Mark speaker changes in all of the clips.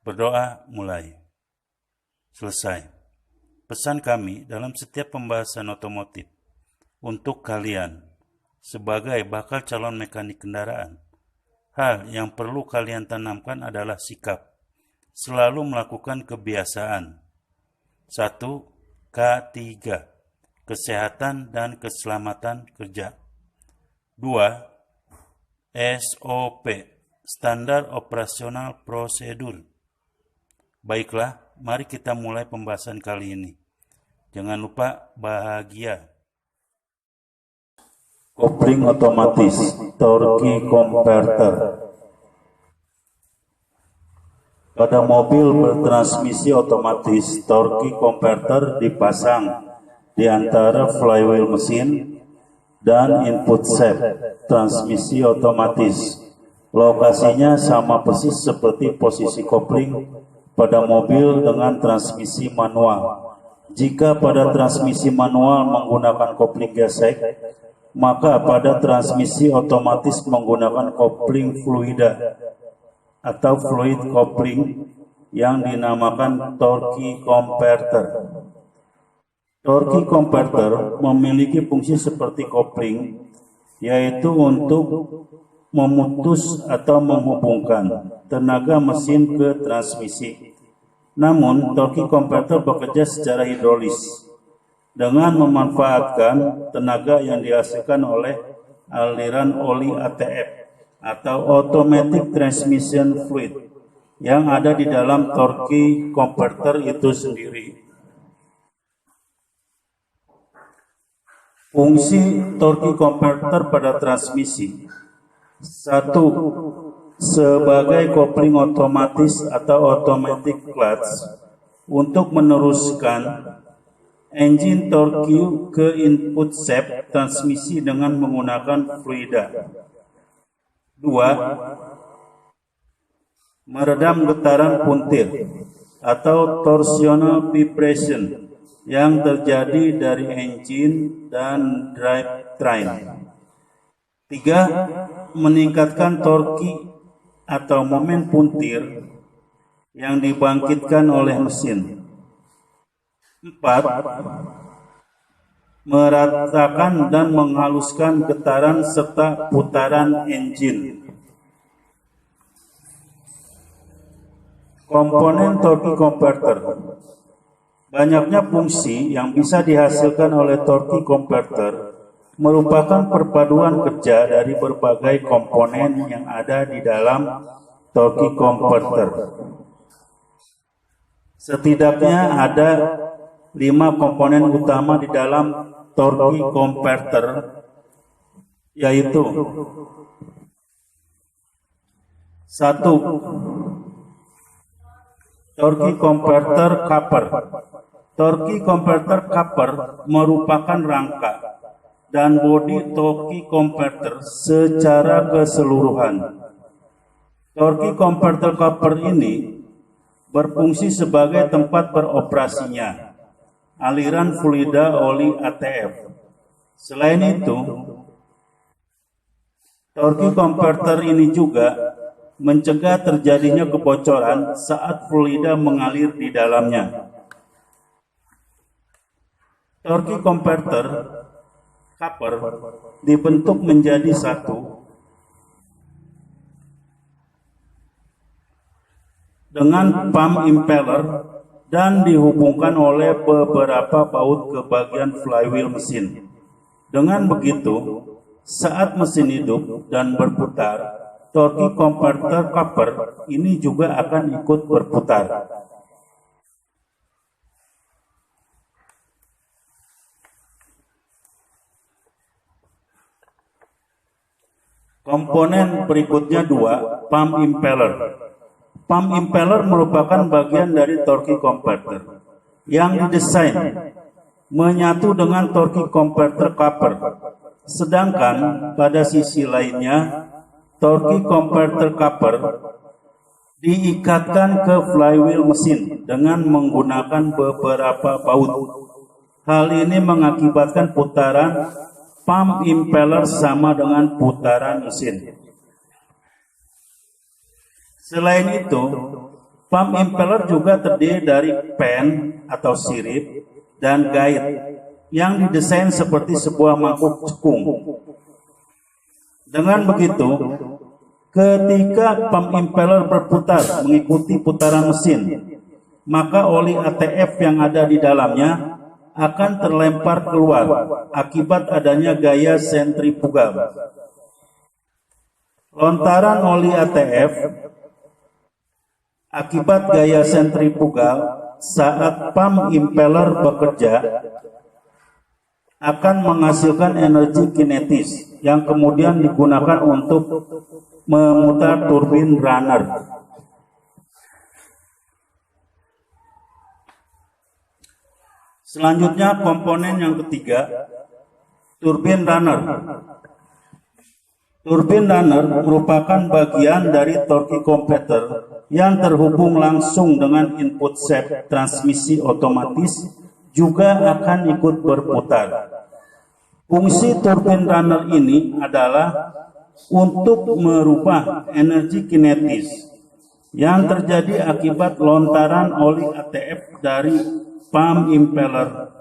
Speaker 1: Berdoa mulai. Selesai. Pesan kami dalam setiap pembahasan otomotif untuk kalian sebagai bakal calon mekanik kendaraan. Hal yang perlu kalian tanamkan adalah sikap. Selalu melakukan kebiasaan. 1. K3. Kesehatan dan keselamatan kerja. 2. SOP. Standar operasional prosedur. Baiklah, mari kita mulai pembahasan kali ini. Jangan lupa bahagia.
Speaker 2: Kopling otomatis, torque converter. Pada mobil bertransmisi otomatis, torque converter dipasang di antara flywheel mesin dan input shaft transmisi otomatis. Lokasinya sama persis seperti posisi kopling pada mobil dengan transmisi manual. Jika pada transmisi manual menggunakan kopling gesek, maka pada transmisi otomatis menggunakan kopling fluida atau fluid coupling yang dinamakan torque converter. Torque converter memiliki fungsi seperti kopling, yaitu untuk memutus atau menghubungkan tenaga mesin ke transmisi. Namun, torque converter bekerja secara hidrolis dengan memanfaatkan tenaga yang dihasilkan oleh aliran oli ATF atau Automatic Transmission Fluid yang ada di dalam torque converter itu sendiri. Fungsi torque converter pada transmisi. 1. Sebagai kopling otomatis atau automatic clutch untuk meneruskan engine torque ke input shaft transmisi dengan menggunakan fluida. 2. Meredam getaran puntir atau torsional vibration yang terjadi dari engine dan drivetrain. 3. Meningkatkan torque atau momen puntir yang dibangkitkan oleh mesin. 4. Meratakan dan menghaluskan getaran serta putaran engine. Komponen torque converter. Banyaknya fungsi yang bisa dihasilkan oleh torque converter merupakan perpaduan kerja dari berbagai komponen yang ada di dalam torque converter. Setidaknya ada 5 komponen utama di dalam torque converter, yaitu 1. Torque converter coupler. Torque converter coupler merupakan rangka dan bodi torque converter secara keseluruhan. Torque converter coupler ini berfungsi sebagai tempat beroperasinya aliran fluida oli ATF. Selain itu, torque converter ini juga mencegah terjadinya kebocoran saat fluida mengalir di dalamnya. Torque converter coupler dibentuk menjadi satu dengan pump impeller dan dihubungkan oleh beberapa baut ke bagian flywheel mesin. Dengan begitu, saat mesin hidup dan berputar, torque converter coupler ini juga akan ikut berputar. Komponen berikutnya 2, pump impeller. Pump impeller merupakan bagian dari torque converter yang didesain menyatu dengan torque converter coupler. Sedangkan pada sisi lainnya, torque converter coupler diikatkan ke flywheel mesin dengan menggunakan beberapa baut. Hal ini mengakibatkan putaran pump impeller sama dengan putaran mesin. Selain itu, Pump impeller juga terdiri dari pen atau sirip dan guide yang didesain seperti sebuah mangkuk cekung. Dengan begitu, ketika pump impeller berputar mengikuti putaran mesin, maka oli ATF yang ada di dalamnya akan terlempar keluar akibat adanya gaya sentrifugal. Lontaran oli ATF akibat gaya sentrifugal saat pump impeller bekerja akan menghasilkan energi kinetis yang kemudian digunakan untuk memutar turbin runner. Selanjutnya komponen yang ketiga, turbin runner. Turbin runner merupakan bagian dari torque converter yang terhubung langsung dengan input shaft transmisi otomatis juga akan ikut berputar. Fungsi turbin runner ini adalah untuk merubah energi kinetis yang terjadi akibat lontaran oli ATF dari pump impeller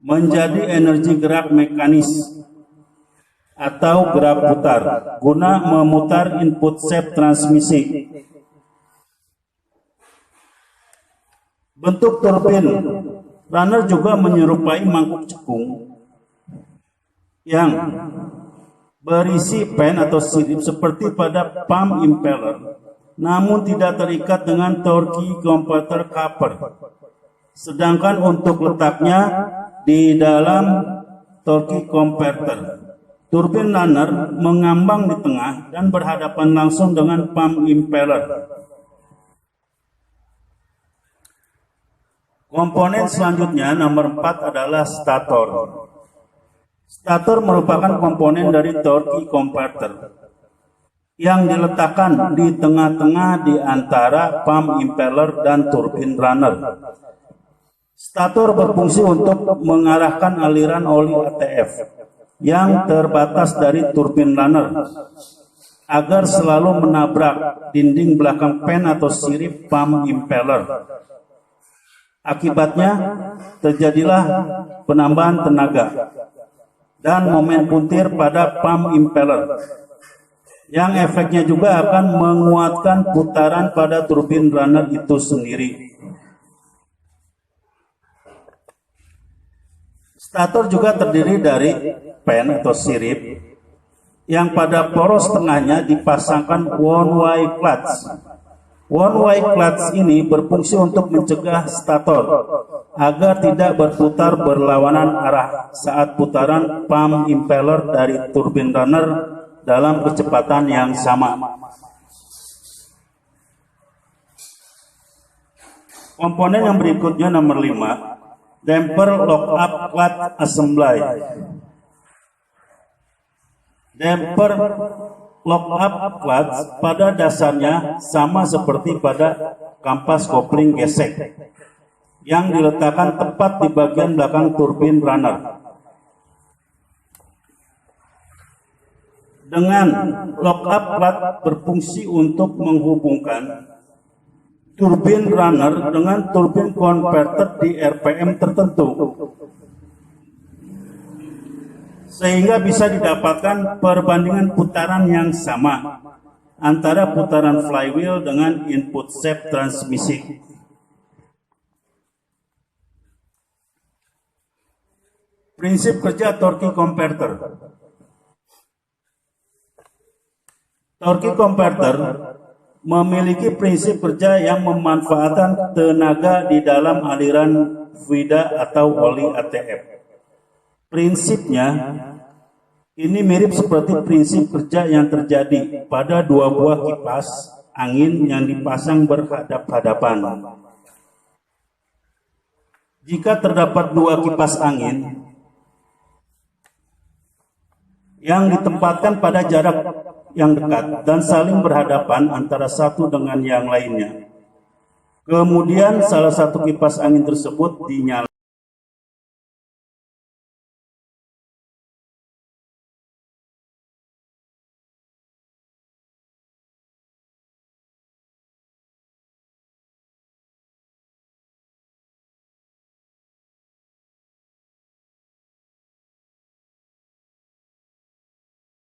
Speaker 2: menjadi energi gerak mekanis atau gerak putar guna memutar input shaft transmisi. Bentuk turbin runner juga menyerupai mangkuk cekung yang berisi pen atau sirip seperti pada pump impeller, namun tidak terikat dengan torque converter cover. Sedangkan untuk letaknya di dalam torque converter, turbin runner mengambang di tengah dan berhadapan langsung dengan pump impeller. Komponen selanjutnya nomor 4 adalah stator. Stator merupakan komponen dari torque converter yang diletakkan di tengah-tengah di antara pump impeller dan turbin runner. Stator berfungsi untuk mengarahkan aliran oli ATF yang terbatas dari turbin runner agar selalu menabrak dinding belakang pen atau sirip pump impeller. Akibatnya terjadilah penambahan tenaga dan momen puntir pada pump impeller yang efeknya juga akan menguatkan putaran pada turbin runner itu sendiri. Stator juga terdiri dari pen atau sirip yang pada poros tengahnya dipasangkan one-way clutch. One-way clutch ini berfungsi untuk mencegah stator agar tidak berputar berlawanan arah saat putaran pump impeller dari turbin runner dalam kecepatan yang sama. Komponen yang berikutnya nomor 5, damper lock-up clutch assembly. Damper lock-up clutch pada dasarnya sama seperti pada kampas kopling gesek yang diletakkan tepat di bagian belakang turbin runner. Dengan lock-up clutch berfungsi untuk menghubungkan turbin runner dengan turbin converter di RPM tertentu, sehingga bisa didapatkan perbandingan putaran yang sama antara putaran flywheel dengan input shaft transmisi. Prinsip kerja torque converter. Torque converter memiliki prinsip kerja yang memanfaatkan tenaga di dalam aliran fluida atau oli ATF. Prinsipnya ini mirip seperti prinsip kerja yang terjadi pada dua buah kipas angin yang dipasang berhadap-hadapan. Jika terdapat dua kipas angin yang ditempatkan pada jarak yang dekat dan saling berhadapan antara satu dengan yang lainnya, kemudian salah satu kipas angin tersebut dinyalakan,